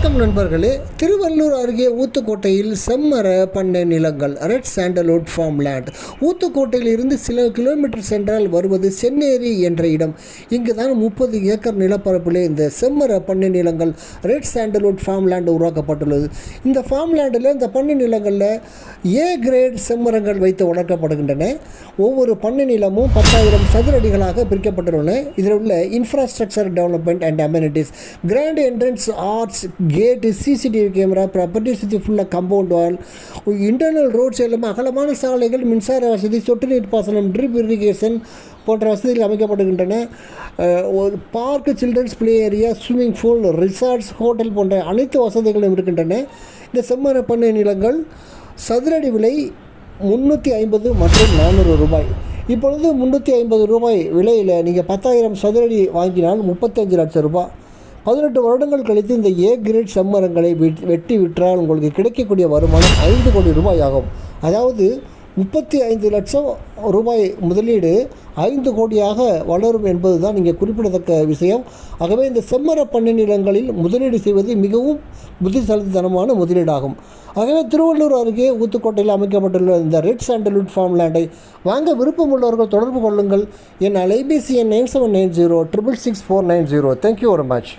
வணக்கம் நண்பர்களே. திருவள்ளூர் அருகே ஊத்துக்கோட்டையில் செம்மர பண்ணை நிலங்கள் ரெட் சாண்டல்வுட் ஃபார்ம் லேண்ட். ஊத்துக்கோட்டையில் இருந்து சில கிலோமீட்டர் சென்றால் வருவது சென்னேரி என்ற இடம். இங்கு தான் 30 ஏக்கர் நிலப்பரப்பிலே இந்த செம்மர பண்ணை நிலங்கள் ரெட் சாண்டல்வுட் ஃபார்ம் லேண்ட் உருவாக்கப்பட்டுள்ளது. இந்த ஃபார்ம் லேண்டில் இந்த பண்ணை நிலங்களில் ஏ கிரேட் செம்மரங்கள் வைத்து வளர்க்கப்படுகின்றன. ஒவ்வொரு பண்ணை நிலமும் 10,000 சதுர அடிகளாக பிரிக்கப்பட்டுள்ளன. இதில் உள்ள infrastructure development and amenities, grand entrance, arts, gate, CCTV camera, property சுற்றி ஃபுல்லாக கம்பவுண்ட் வால், இன்டர்னல் ரோட்ஸ் எல்லாமே அகலமான சாலைகள், மின்சார வசதி, சொட்டு நீர் பாசனம், ட்ரிப் இரிகேஷன் போன்ற வசதிகள் அமைக்கப்படுகின்றன. ஒரு park, children's play area, swimming pool, resorts, hotel போன்ற அனைத்து வசதிகளும் இருக்கின்றன. இந்த செம்மர பண்ணை நிலங்கள் சதுரடி விலை 350 மற்றும் 400 ரூபாய். இப்பொழுது 350 ரூபாய் விலையில் நீங்கள் 10,000 சதுரடி வாங்கினால் 35 லட்சம் ரூபாய். 18 வருடங்கள் கழித்து இந்த ஏ கிரேட் செம்மரங்களை வெட்டி விற்றால் உங்களுக்கு கிடைக்கக்கூடிய வருமானம் 5 கோடி ரூபாய் ஆகும். அதாவது 35 லட்சம் ரூபாய் முதலீடு 5 கோடியாக வளரும் என்பது தான் இங்கே குறிப்பிடத்தக்க விஷயம். ஆகவே இந்த செம்மர பண்ணை நிலங்களில் முதலீடு செய்வது மிகவும் புத்திசாலித்தனமான முதலீடாகும். ஆகவே திருவள்ளூர் அருகே ஊத்துக்கோட்டையில் அமைக்கப்பட்டுள்ள இந்த ரெட் சாண்டல்வுட் ஃபார்ம் லேண்டை வாங்க விருப்பம் உள்ளவர்கள் தொடர்பு கொள்ளுங்கள். என் அலைபேசி எண் 9790 666 490. Thank you very much.